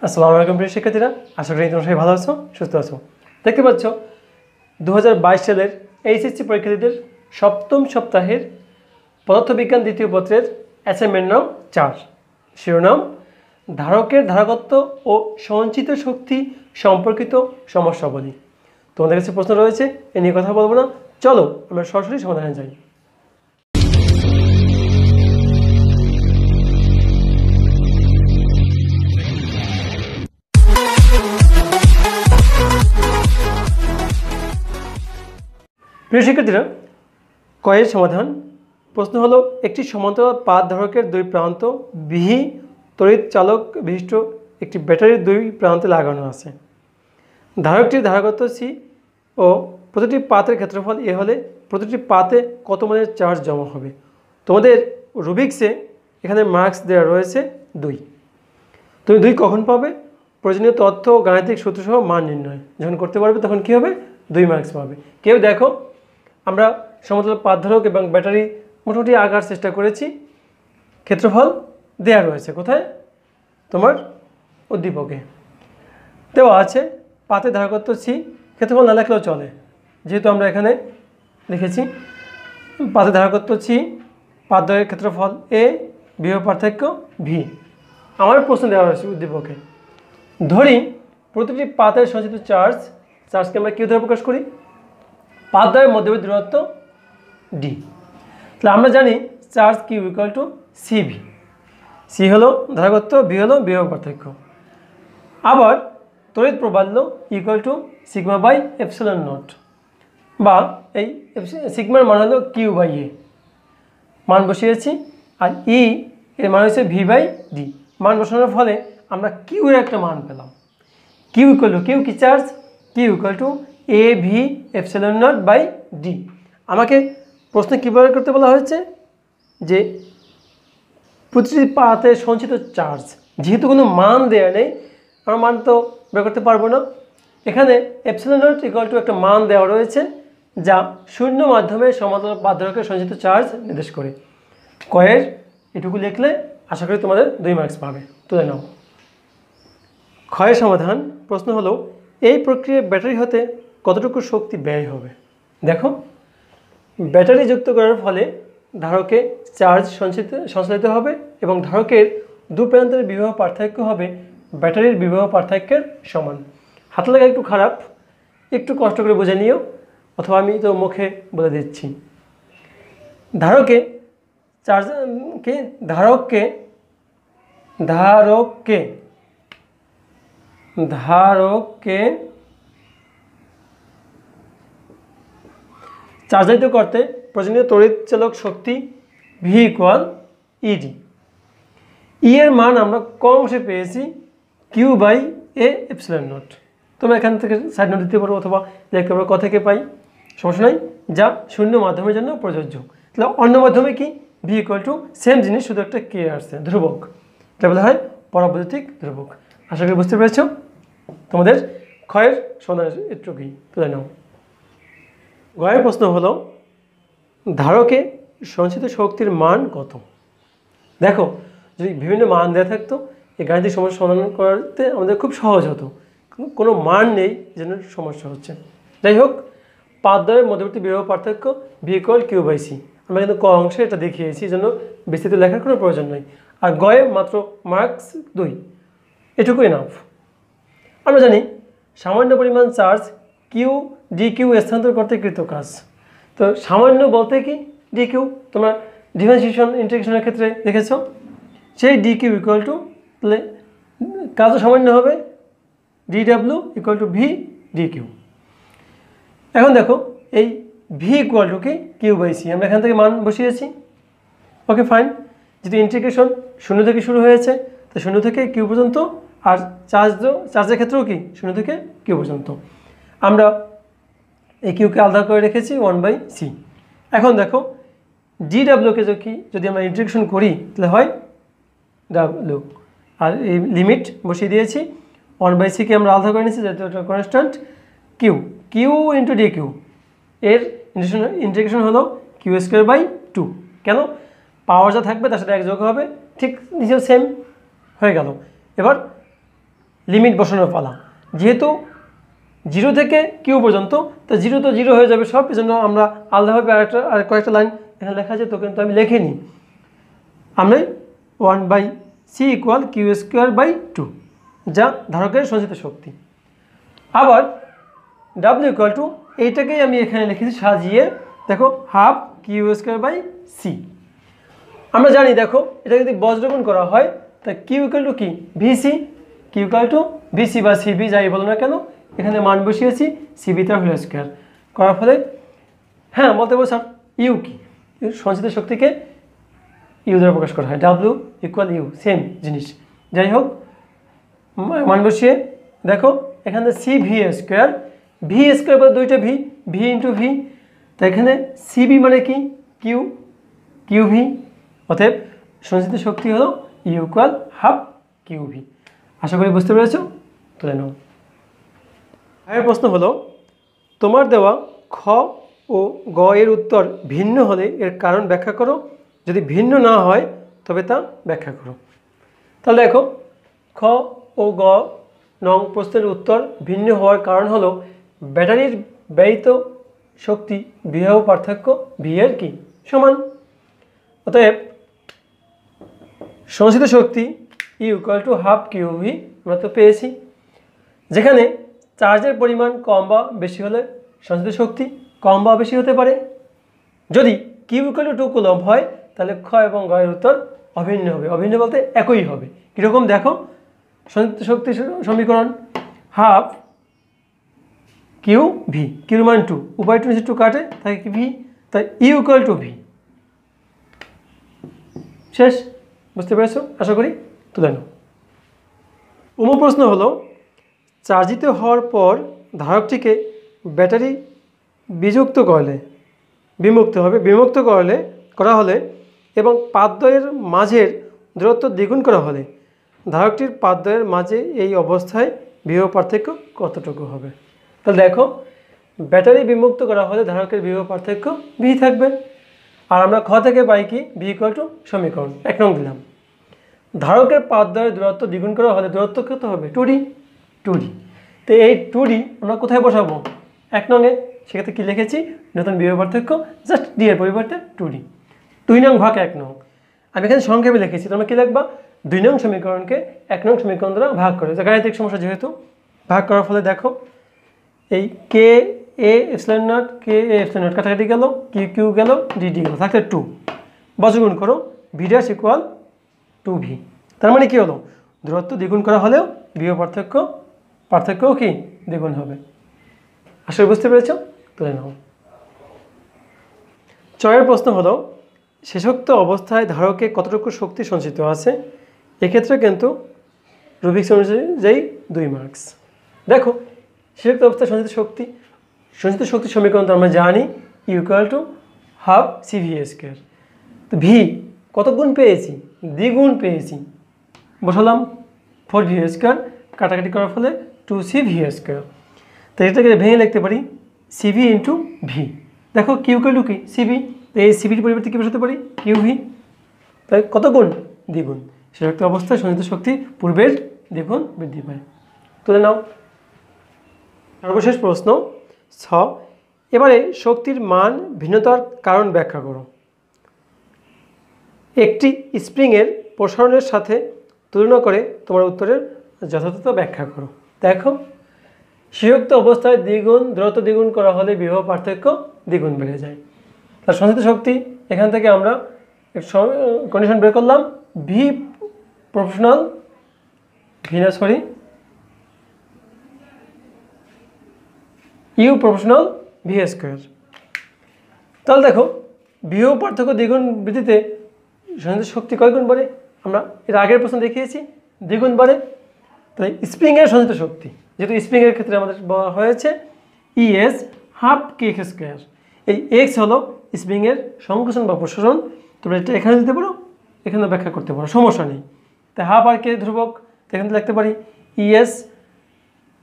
আসসালামু আলাইকুম প্রিয় শিক্ষার্থীরা, আশা করি তোমরা সবাই ভালো আছো, সুস্থ আছো। দেখতে পাচ্ছ 2022 সালের এইচএসসি পরীক্ষার্থীদের সপ্তম সপ্তাহের পদার্থবিজ্ঞান দ্বিতীয় পত্রের অ্যাসাইনমেন্ট নং 4, শিরোনাম ধারকের ধারকত্ব ও সঞ্চিত শক্তি সম্পর্কিত সমস্যাবলী। তোমাদের কাছে প্রশ্ন রয়েছে, এ নিয়ে কথা বলবো না, চলো আমরা সরাসরি সমাধানে যাই। প্রিয় শিক্ষার্থীরা, কয়ের সমাধান। প্রশ্ন হলো, একটি সমান্তরাল পাত ধারকের দুই প্রান্ত বিহি তড়িৎ চালক বিশিষ্ট একটি ব্যাটারির দুই প্রান্তে লাগানো আছে। ধারকটির ধারকত্ব সি ও প্রতিটি পাতের ক্ষেত্রফল এ হলে প্রতিটি পাতে কত মানের চার্জ জমা হবে। তোমাদের রুবিক্সে এখানে মার্কস দেওয়া রয়েছে 2। তুমি 2 কখন পাবে? প্রয়োজনীয় তথ্য ও গাণিতিক সূত্রসহ মান নির্ণয় যখন করতে পারবে তখন কী হবে? 2 মার্কস পাবে। কেউ দেখো, আমরা সমতল পাত ধারক এবং ব্যাটারি মোটামুটি আঁকার চেষ্টা করেছি। ক্ষেত্রফল দেওয়া রয়েছে কোথায়? তোমার উদ্দীপকে দেওয়া আছে। পাতে ধারকত্ব সি, ক্ষেত্রফল না লেখলেও চলে, যেহেতু আমরা এখানে লিখেছি পাতে ধারকত্ব সি, পাতদ্বয়ের ক্ষেত্রফল এ, বিভব পার্থক্য ভি। আমার প্রশ্ন দেওয়া রয়েছে উদ্দীপকে, ধরি প্রতিটি পাতের সঞ্চিত চার্জকে আমরা কিউ দ্বারা প্রকাশ করি। পাতদ্বয়ের মধ্যবর্তী দূরত্ব ডি। তাহলে আমরা জানি charge Q equal to CV. C হলো ধারকত্ব, ভি হলো বিভব পার্থক্য। আবার তড়িৎ প্রবাল্য equal to sigma by epsilon nought, বা এই সিগমার মান হলো কিউ বাই এ, মান বসিয়েছি। আর ই এর মান হচ্ছে ভি বাই ডি। মান বসানোর ফলে আমরা কিউ এর একটা মান পেলাম। কিউ ইকুয়াল টু, কিউ কি charge, Q equal to A V epsilon naught by D. আমাকে প্রশ্নে কী ব্যবহার করতে বলা হয়েছে যে প্রতিটি পাতে সঞ্চিত চার্জ, যেহেতু কোনো মান দেওয়া নেই আমরা মান তো বের করতে পারবো না। এখানে এপসিলন নট ইকুয়াল টু একটা মান দেওয়া রয়েছে যা শূন্য মাধ্যমে সমান্তরাল পাত ধারকের সঞ্চিত চার্জ নির্দেশ করে। কয়ের এটুকু লিখলে আশা করি তোমাদের 2 মার্কস পাবে, তুলে নাও। ক্ষয়ের সমাধান। প্রশ্ন হলো, এই প্রক্রিয়ায় ব্যাটারি হতে কতটুকু শক্তি ব্যয় হবে। দেখো, ব্যাটারি যুক্ত করার ফলে ধারকে চার্জ সঞ্চালিত হবে এবং ধারকের দু প্রান্তের বিভব পার্থক্য হবে ব্যাটারির বিভব পার্থক্যের সমান। হাতে লাগা একটু খারাপ, একটু কষ্ট করে বুঝে নিও, অথবা আমি তো মুখে বলে দিচ্ছি। ধারককে চার্জ ধারককে চার্জায়িত করতে প্রয়োজনীয় তড়িৎ চালক শক্তি ভি ইকুয়াল ইডি। ই এর মান আমরা কম অংশে পেয়েছি Q by A epsilon naught. তোমরা এখান থেকে সাইড নোট দিতে পারো অথবা দেখতে পারো ক থেকে পাই, সমস্যা নাই, যা শূন্য মাধ্যমের জন্য প্রযোজ্য। তাহলে অন্য মাধ্যমে কি? ভি ইকুয়াল টু সেম জিনিস, শুধু একটা কে আসছে, ধ্রুবক। এটা বলা হয় পরাবৈদ্যুতিক ধ্রুবক। আশা করি বুঝতে পেরেছ। তোমাদের ক্ষয়ের সমাধান এটুকুই, তুলে নাও। গয়ের প্রশ্ন হলো, ধারকে সঞ্চিত শক্তির মান কত। দেখো, যদি বিভিন্ন মান দেওয়া থাকতো এই গাণিতিক সমস্যা সমাধান করতে আমাদের খুব সহজ হতো। কোনো মান নেই, যেন সমস্যা হচ্ছে। যাই হোক, পাতদ্বয়ের মধ্যবর্তী বিভব পার্থক্য V equal Q by C. আমরা কিন্তু ক অংশে এটা দেখিয়েছি, জন্য বিস্তৃত লেখার কোনো প্রয়োজন নেই। আর গয়ে মাত্র মার্কস 2, এটুকুই নাও। আমরা জানি সামান্য পরিমাণ চার্জ কিউ ডি কিউ স্থানান্তর করতে কৃত কাজ। তো সামান্য বলতে কি? ডি কিউ, তোমরা ডিফারেন্সিয়েশন ইন্টিগ্রেশনের ক্ষেত্রে দেখেছ, সেই ডি কিউ ইকুয়াল টু, তাহলে কাজও সামান্য হবে, D W equal to V D Q. এখন দেখো, এই ভি ইকুয়াল টু কি? Q by C. আমরা এখান থেকে মান বসিয়েছি। ওকে, ফাইন। যেহেতু ইন্টিগ্রেশন 0 থেকে শুরু হয়েছে, তো 0 থেকে কিউ পর্যন্ত, আর চার্জের ক্ষেত্রেও কি 0 থেকে কিউ পর্যন্ত। আমরা এই কিউকে আলাদা করে রেখেছি 1 বাই সি। এখন দেখো, ডি ডাব্লিউকে যদি আমরা ইন্টিগ্রেশন করি তাহলে হয় ডাব্লিউ, আর এই লিমিট বসিয়ে দিয়েছি। 1 বাই সিকে আমরা আলাদা করে নিয়েছি যেহেতু এটা constant. Q into D Q, এর ইন্টিগ্রেশন হলো কিউ স্কোয়ার বাই 2। কেন? পাওয়ার যা থাকবে তার সাথে 1 যোগ হবে, ঠিক নিচেও সেম হয়ে গেল। এবার লিমিট বসানোর পালা। যেহেতু 0 থেকে কিউ পর্যন্ত, তো 0 তো 0 হয়ে যাবে সব, এজন্য আমরা আলাদাভাবে আর কয়েকটা লাইন এখানে লেখা যেত, কিন্তু আমি লিখিনি। আমরা 1/c=q²/2, যা ধারকের সঞ্চিত শক্তি। আবার W এইটাকেই আমি এখানে লিখেছি সাজিয়ে, দেখো 1/2q²/c। আমরা জানি, দেখো এটা যদি বজ্রগুণ করা হয় তা কিউ ইকুয়াল টু কি, VC. Q equal to VC বা সিবি যাই বলো না কেন, এখানে মান বসিয়েছি, সিবি তার হোল স্কোয়ার করার ফলে, হ্যাঁ বলতে পারবো স্যার ইউ কি, সঞ্চিত শক্তিকে ইউ দ্বারা প্রকাশ করা হয়, ডাব্লিউ ইকুয়াল ইউ, সেম জিনিস। যাই হোক, মান বসিয়ে দেখো এখানে C V square, V square বলে দুইটা ভি, ভি ইন্টু ভি, তো এখানে সিবি মানে কি, কিউ, কিউ ভি। অতএব সঞ্চিত শক্তি হলো ইউ ইকুয়াল 1/2 কিউ ভি। আশা করি বুঝতে পেরেছ, তুলে নাও। আগের প্রশ্ন হলো, তোমার দেওয়া খ ও গ এর উত্তর ভিন্ন হলে এর কারণ ব্যাখ্যা করো, যদি ভিন্ন না হয় তবে তা ব্যাখ্যা করো। তাহলে দেখো, খ ও গ নং প্রশ্নের উত্তর ভিন্ন হওয়ার কারণ হলো ব্যাটারির ব্যয়িত শক্তি বিভব পার্থক্য ভি এর কি সমান। অতএব সঞ্চিত শক্তি U equal to 1/2 Q V আমরা তো পেয়েছি। যেখানে চার্জের পরিমাণ কম বা বেশি হলে সঞ্চিত শক্তি কম বা বেশি হতে পারে। যদি কিউ ইকুয়াল টু 2 কুলম্ব হয় তাহলে খ এবং গ এর উত্তর অভিন্ন হবে। অভিন্ন বলতে একই হবে। কীরকম দেখো, সঞ্চিত শক্তির সমীকরণ 1/2 কিউ ভি, কিউর মান 2, উভয় 2 নিচে 2 কাটে তাই কি ভি, তাই ইউ ইকুয়াল টু ভি। শেষ, বুঝতে পেরেছো আশা করি, তুলে নাও। প্রশ্ন হলো, চার্জিত হওয়ার পর ধারকটিকে ব্যাটারি বিমুক্ত করা হলে এবং পাতদ্বয়ের মাঝের দূরত্ব দ্বিগুণ করা হলে ধারকটির পাতদ্বয়ের মাঝে এই অবস্থায় বিভব পার্থক্য কতটুকু হবে। তাহলে দেখো, ব্যাটারি বিমুক্ত করা হলে ধারকের বিভব পার্থক্য ভি থাকবে। আর আমরা খ থেকে পাই কি, ভি ইকুয়াল টু সমীকরণ 1 নং দিলাম। ধারকের পাতদ্বয়ের দূরত্ব দ্বিগুণ করা হলে দূরত্ব কত হবে, 2d। তো এই 2d আমরা কোথায় বসাবো, 1 নংয়ে। সেক্ষেত্রে কী লিখেছি, নতুন বিভব পার্থক্য জাস্ট ডি এর পরিবর্তে 2d। 2 নং ভাগ 1 নং, আমি এখানে সংক্ষেপে লিখেছি, তোমরা কী লিখবা, 2 নং সমীকরণকে 1 নং সমীকরণ দ্বারা ভাগ করে, গাণিতিক সমস্যা যেহেতু। ভাগ করার ফলে দেখো, এই কে এ epsilon not, K A epsilon not কাটাকাটি গেল, কিউ কিউ গেল, ডি ডি গেল, থাকলে 2। বজ্রগুণ করো, ভি ড্যাশ ইকুয়াল 2v। তার মানে কি হলো, দূরত্ব দ্বিগুণ করা হলেও বিভব পার্থক্যও কি দ্বিগুণ হবে। আসলে বুঝতে পেরেছ, তুলে নাও। চয়ের প্রশ্ন হলো, শেষোক্ত অবস্থায় ধারকে কতটুকু শক্তি সঞ্চিত আছে। এক্ষেত্রে কিন্তু রুবিক্স অনুযায়ী 2 মার্কস। দেখো, শেষোক্ত অবস্থায় সঞ্চিত শক্তি সমীকরণ তো আমরা জানি, ইউ ইকুয়াল টু 1/2 cv²। তো ভি কত গুণ পেয়েছি, দ্বিগুণ পেয়েছি, বসালাম 4v², কাটাকাটি করার ফলে 2cv²। তো এটাকে ভেঙে লিখতে পারি সিভি ইন্টু ভি। দেখো কিউ ইকুয়াল টু কি, সিভি, তো এই সিভির পরিবর্তে কী বসাতে পারি, কিউ ভি। তাই কত গুণ, দ্বিগুণ। শেষোক্ত অবস্থায় সঞ্চিত শক্তি পূর্বের দ্বিগুণ বৃদ্ধি পায়। তুলে নাও। সর্বশেষ প্রশ্ন 6, এবারে শক্তির মান ভিন্নতার কারণ ব্যাখ্যা করো। একটি স্প্রিংয়ের প্রসারণের সাথে তুলনা করে তোমার উত্তরের যথাযথ ব্যাখ্যা করো। দেখো, শেষোক্ত অবস্থায় দূরত্ব দ্বিগুণ করা হলে বিভব পার্থক্য দ্বিগুণ বেড়ে যায়। তার সঞ্চিত শক্তি এখান থেকে আমরা কন্ডিশন বের করলাম, V proportional you proportional v²। তাহলে দেখো, বিভব পার্থক্য দ্বিগুণ বৃদ্ধিতে সঞ্চিত শক্তি কয় গুণ বাড়ে, আমরা এর আগের প্রশ্ন দেখিয়েছি, দ্বিগুণ বাড়ে। তাই স্প্রিংয়ের সঞ্চিত শক্তি, যেহেতু স্প্রিংয়ের ক্ষেত্রে আমাদের বলা হয়েছে ইএস 1/2 kx²। এই এক্স হলো স্প্রিংয়ের সংকোচন বা প্রসারণ। তোমরা এটা এখানে দিতে পারো, এখানে ব্যাখ্যা করতে পারো, সমস্যা নেই। তাই 1/2 আর কে ধ্রুবক, এখানে লিখতে পারি ইএস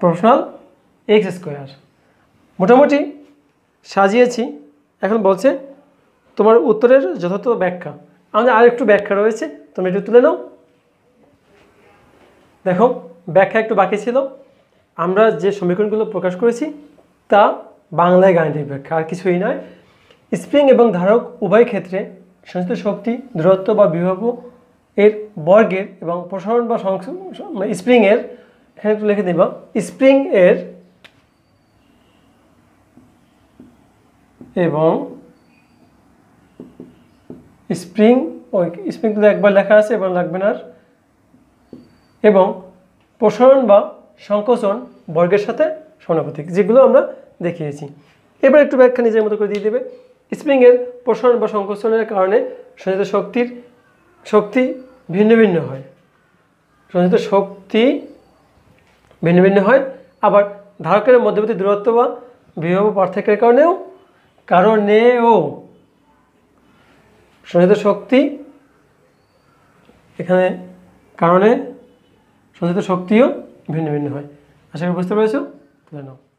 প্রপোর্শনাল x²। মোটামুটি সাজিয়েছি। এখন বলছে তোমার উত্তরের যথাযথ ব্যাখ্যা। আমাদের আরেকটু ব্যাখ্যা রয়েছে, তোমরা একটু তুলে নাও। দেখো, ব্যাখ্যা একটু বাকি ছিল। আমরা যে সমীকরণগুলো প্রকাশ করেছি তা বাংলায় গাণিতিক ব্যাখ্যা, আর কিছুই নয়। স্প্রিং এবং ধারক উভয় ক্ষেত্রে সঞ্চিত শক্তি, দূরত্ব বা বিভব এর বর্গের এবং প্রসারণ বা স্প্রিং এর, এখানে একটু লিখে দিব, স্প্রিং এর এবং স্প্রিং, ওই স্প্রিংগুলো একবার লেখা আছে, এবার লাগবে না আর, এবং প্রসারণ বা সংকোচন বর্গের সাথে সমানুপাতিক, যেগুলো আমরা দেখিয়েছি। এবার একটু ব্যাখ্যা নিজের মতো করে দিয়ে দেবে। স্প্রিংয়ের প্রসারণ বা সংকোচনের কারণে সঞ্চিত শক্তি ভিন্ন ভিন্ন হয়, সঞ্চিত শক্তি ভিন্ন ভিন্ন হয়। আবার ধারকের মধ্যবর্তী দূরত্ব বা বিভব পার্থক্যের কারণেও সঞ্চিত শক্তি, এখানে কারণে সঞ্চিত শক্তিও ভিন্ন ভিন্ন হয়। আশা করি বুঝতে পেরেছো? ধন্যবাদ।